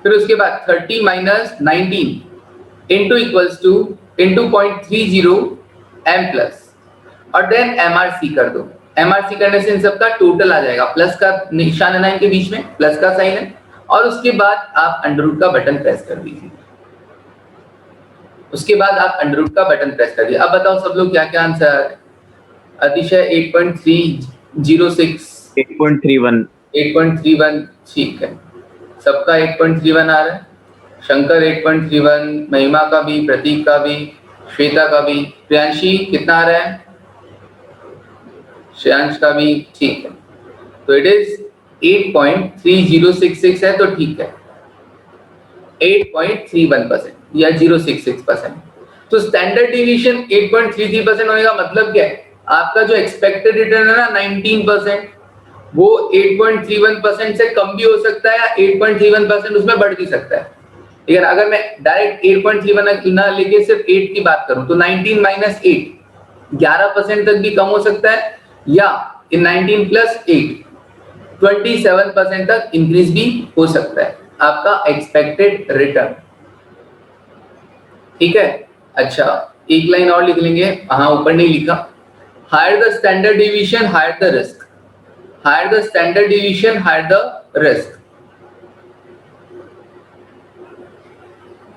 फिर उसके बाद 30 minus 19 into equals two into 0.30 m plus, और देन MRC कर दो, MRC करने से इन सबका टोटल आ जाएगा, प्लस का निशान है ना इनके बीच में, प्लस का साइन है, और उसके बाद आप अंडर रूट का बटन प्रेस कर दीजिए, उसके बाद आप अंडर रूट का बटन प्रेस कर दीजिए। अब बताओ सब लोग क्या क्या आंसर आ रहा है, अतिशय 8.306, 8.31, 8.31, ठीक है, सबका 8.31 आ रहा है, शंकर 8.31, महिमा का भी, प्रतीक का भी, श्वेता का भी, प्रियांशी कितना आ रहा है, श्रेयांश का भी, ठीक है, तो इट इज 8.3066 है, तो ठीक है, 8.31% या 066%, तो स्टैंडर्ड डिवीजन 8.33% होने का मतलब क्या है, आपका जो एक्सपेक्टेड रिटर्न है ना 19%, वो 8.31% से कम भी हो सकता है, या 8.31% उसमें बढ़ भी सकता है, ठीक है ना। अगर मैं डायरेक्ट 8.31 ना लेके सिर्फ 8 की बात करूं, तो 19 माइनस 8 11% तक भी कम हो सकता है, या 19 प्लस 8 27% तक इंक्रीज भी हो सकता है आपका एक्सपेक्टेड रिटर्न, ठीक है। अच्छा, एक लाइन और लिख लेंगे, हाँ ऊपर नहीं लिखा, higher the standard division higher the risk, higher the standard division higher the risk.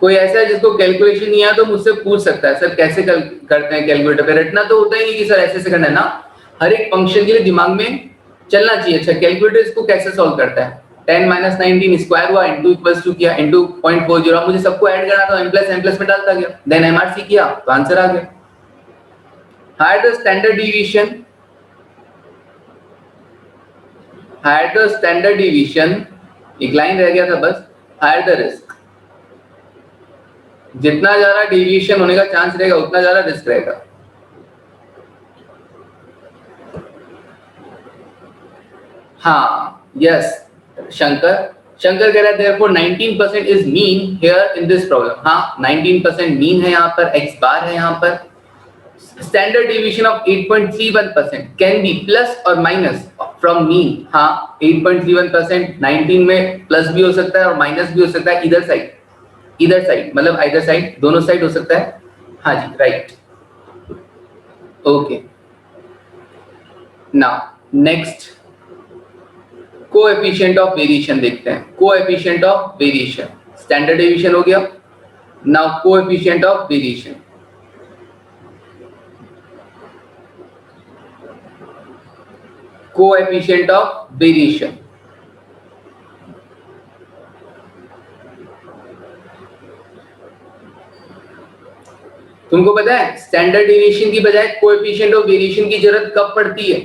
कोई ऐसा है जिसको कैलकुलेशन नहीं आया तो मुझसे पूछ सकता है, सर कैसे करते हैं कैलकुलेटर पे, रटना तो होता ही नहीं कि सर ऐसे से करना है ना, हर एक फंक्शन के लिए दिमाग में चलना चाहिए। अच्छा, कैलकुलेटर इसको कैसे सॉल्व करता है, 10 माइनस 19 स्क्वायर हुआ, इंटू इक्वल्स टू किया, इंटू 0.40, मुझे सबको ऐड करना था, m प्लस में डालता गया, देन MRC किया तो आंसर आ गया। Higher the standard division, higher the standard division, एक लाइन रह गया था बस, हायर द रिस्क, जितना ज्यादा डेविएशन होने का चांस रहेगा उतना ज्यादा रिस्क रहेगा। हाँ यस शंकर शंकर कह रहा है therefore 19% is mean here in this problem. हाँ 19% मीन है यहाँ पर, x बार है यहाँ पर। Standard division of 8.31% can be plus और माइनस फ्रॉम मीन। हाँ 8.31% 19 में प्लस भी हो सकता है और माइनस भी हो सकता है, इधर साइड मतलब आइदर साइड, दोनों साइड हो सकता है। हाँ जी right okay. Now next coefficient of variation देखते हैं। Coefficient of variation, standard deviation हो गया, now coefficient of variation. Coefficient of variation तुमको पता है स्टैंडर्ड डेविएशन की बजाय कोएफिशिएंट ऑफ वेरिएशन की जरूरत कब पड़ती है?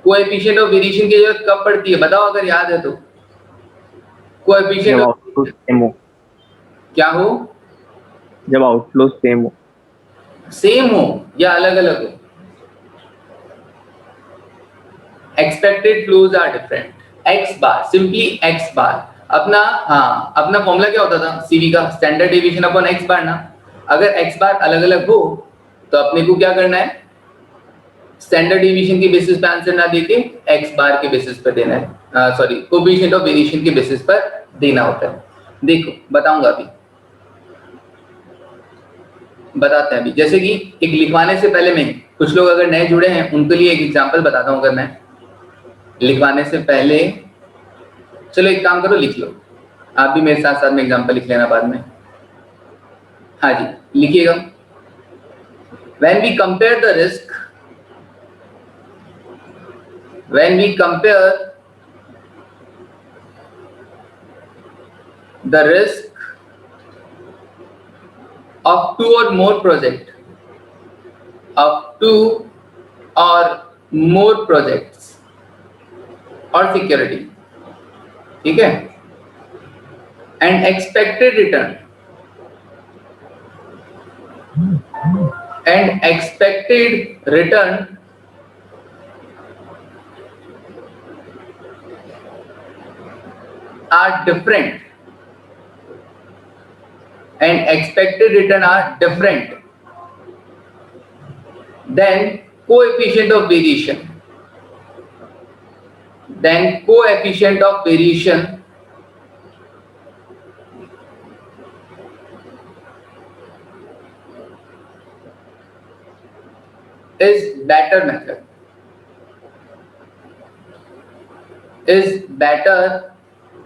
कोएफिशिएंट ऑफ वेरिएशन की जरूरत कब पड़ती है बताओ अगर याद है तो। कोएफिशिएंट आउटफ्लो सेम हो, क्या हो? जब आउटफ्लो सेम हो या अलग अलग हो? Expected flows are different. x bar, simply x bar अपना, हाँ अपना फॉर्मूला क्या होता था सीवी का? Standard deviation upon x bar ना। अगर x बार अलग अलग हो तो अपने को क्या करना है? स्टैंडर्ड डेविएशन के बेसिस पे आंसर ना देके x बार के बेसिस पर देना है, सॉरी कोएफिशिएंट ऑफ वेरिएशन के बेसिस पर देना होता है। देखो बताऊंगा अभी, बताते हैं अभी। जैसे कि एक लिखवाने से पहले मैं, कुछ लोग अगर नए जुड़े हैं उनके लिए एक एग्जांपल बताता हूं। अगर मैं लिखवाने से पहले, चलो एक काम करो लिख लो, आप भी मेरे साथ साथ में एग्जांपल लिख लेना बाद में। हाँ जी लिखिएगा। When we compare the risk, when we compare the risk of two or more projects or security, ठीक है, and expected return are different and expected return are different, then coefficient of variation is better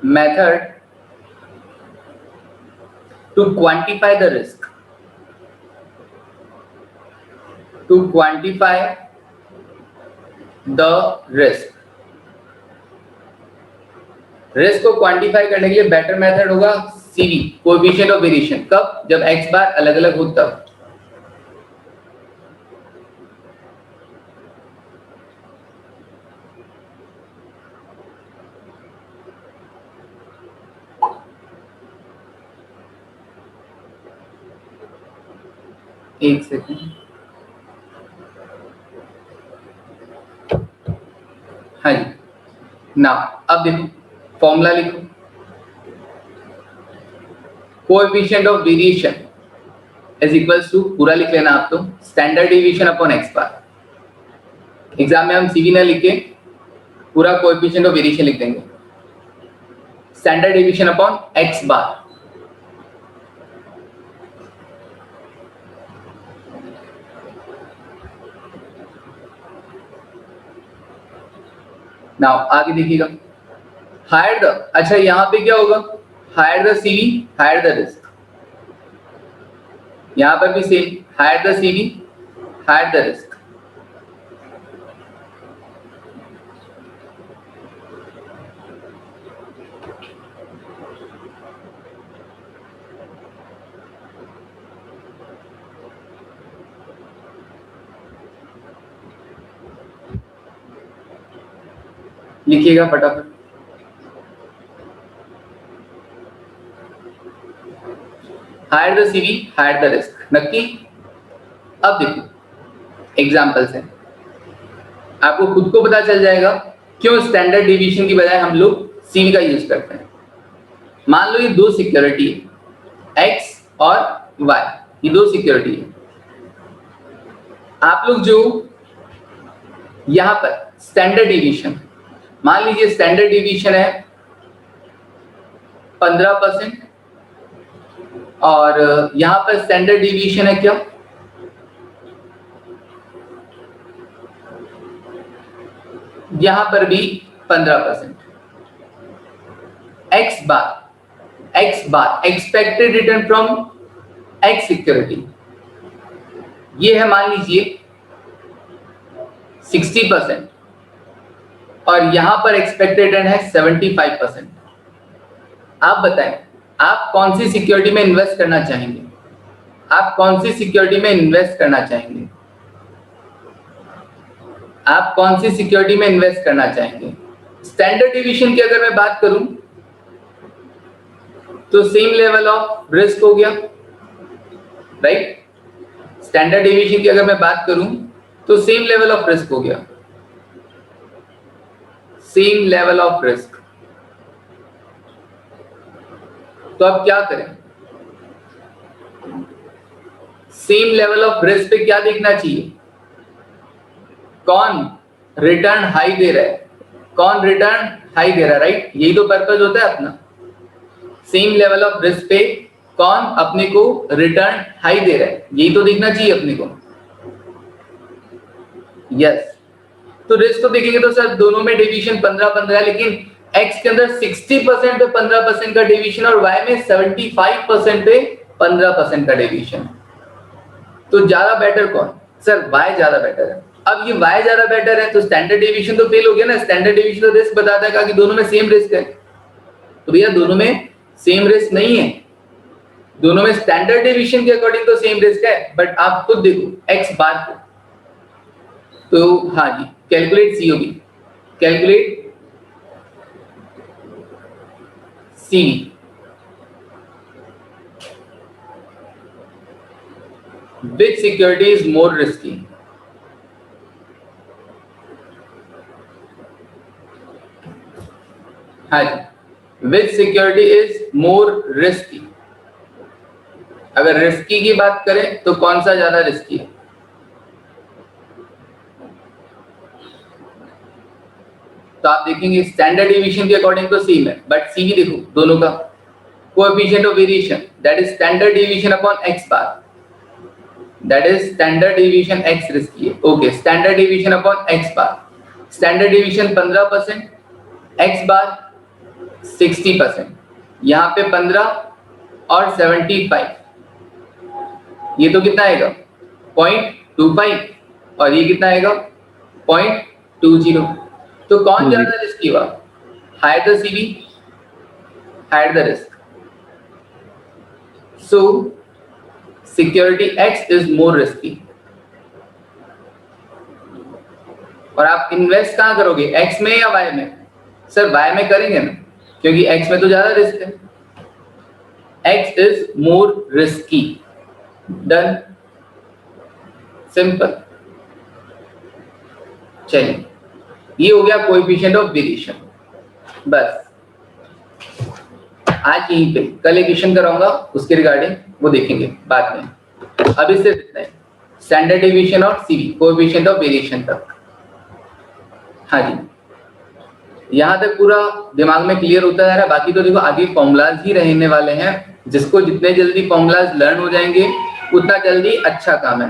method to quantify the risk, risk को quantify करने के लिए better method होगा CV, coefficient of variation. कब? जब x बार अलग अलग हो तब। एक सेकंड, हाँ जी ना। अब देखो फॉर्मूला लिखो, coefficient of variation is equals to, पूरा लिख लेना आप तो, standard deviation upon x bar. Exam में हम सीवी ना लिख के पूरा कोएफिशिएंट ऑफ वेरिएशन लिख देंगे, standard deviation upon x bar. Now आगे देखिएगा, हायर द, अच्छा यहां पे क्या होगा? Higher the CV, higher the risk. यहां पर भी same, higher the CV, higher the risk. लिखिएगा फटाफट। Higher the CV, higher the risk, नक्की। अब देखो एग्जाम्पल से आपको खुद को पता चल जाएगा क्यों स्टैंडर्ड डिवीजन की बजाय हम लोग सीवी का यूज करते हैं? मान लो ये दो सिक्योरिटी है, एक्स और वाई, ये दो सिक्योरिटी है। आप लोग जो यहां पर स्टैंडर्ड डिवीजन, मान लीजिए स्टैंडर्ड डिवीजन है 15% और यहां पर स्टैंडर्ड डिवीजन है क्या? यहां पर भी 15%। X bar expected return from x security, ये है मान लीजिए 60% और यहां पर एक्सपेक्टेड रिटर्न है 75%। आप बताएं, आप कौन सी सिक्योरिटी में इन्वेस्ट करना चाहेंगे? आप कौन सी सिक्योरिटी में इन्वेस्ट करना चाहेंगे? आप कौन सी सिक्योरिटी में इन्वेस्ट करना चाहेंगे? स्टैंडर्ड डिवीजन की अगर मैं बात करूं तो सेम लेवल ऑफ रिस्क हो गया, राइट? स्टैंडर्ड डिवीजन की अगर मैं बात करूं तो सेम लेवल ऑफ रिस्क हो गया, सेम लेवल ऑफ रिस्क। तो अब क्या करें? सेम लेवल ऑफ रिस्क पे क्या देखना चाहिए? कौन रिटर्न हाई दे रहा है, कौन रिटर्न हाई दे रहा है, राइट? यही तो पर्पस होता है अपना। सेम लेवल ऑफ रिस्क पे कौन अपने को रिटर्न हाई दे रहा है, यही तो देखना चाहिए अपने को। यस, तो रिस्क तो देखेंगे तो सर दोनों में डिवीजन 15-15 है, लेकिन एक्स के अंदर 60% पे 15% का डिवीजन और वाई में 75% पे 15% का डिवीजन। तो ज्यादा बेटर कौन? सर वाई ज्यादा बेटर है। अब ये वाई ज्यादा बेटर है तो स्टैंडर्ड डिवीजन तो फेल हो गया ना। स्टैंडर्ड डिवीजन तो रिस्क बताता है कि दोनों में सेम रिस्क है, तो भैया दोनों में सेम रिस्क नहीं है। दोनों में स्टैंडर्ड डिवीजन के अकॉर्डिंग तो सेम रिस्क है, बट आप खुद देखो एक्स बार को, तो हाँ जी, calculate COV, calculate CV. Which security is more risky? हाँ जी, which security is more risky? अगर रिस्की की बात करें तो कौन सा ज्यादा रिस्की है? तो आप देखेंगे स्टैंडर्ड डिवीजन के अकॉर्डिंग तो सेम है, बट सीवी देखो दोनों का coefficient of variation, that is standard division upon x bar, that is standard division x risky है। Okay, standard division upon x bar, standard division 15%, x bar 60%, यहाँ पे 15 और 75, ये तो कितना आएगा 0.25 और ये कितना आएगा 0.20। तो कौन ज्यादा रिस्की हुआ? Higher the CV, higher the risk. So security X is more risky. और आप इन्वेस्ट कहां करोगे, एक्स में या वाई में? सर वाई में करेंगे ना, क्योंकि एक्स में तो ज्यादा रिस्क है। X is more risky. Done, simple. चलिए, ये हो गया कोएफिशिएंट ऑफ वेरिएशन। बस आज यहीं पे, कल एक क्वेश्चन कराऊंगा उसके रिगार्डिंग, वो देखेंगे बाद में। अभी सिर्फ इतना है, स्टैंडर्ड डिवीजन और सीवी, कोएफिशिएंट ऑफ वेरिएशन तक। हाँ जी, यहाँ तक पूरा दिमाग में क्लियर होता जा रहा है। बाकी तो देखो आगे फॉर्मूलाज ही रहने वाले हैं, जिसको जितने जल्दी फॉर्मूलाज लर्न हो जाएंगे उतना जल्दी अच्छा काम है।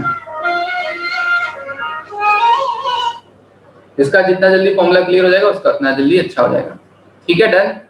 इसका जितना जल्दी फॉर्मूला क्लियर हो जाएगा उसका उतना जल्दी अच्छा हो जाएगा। ठीक है, डन।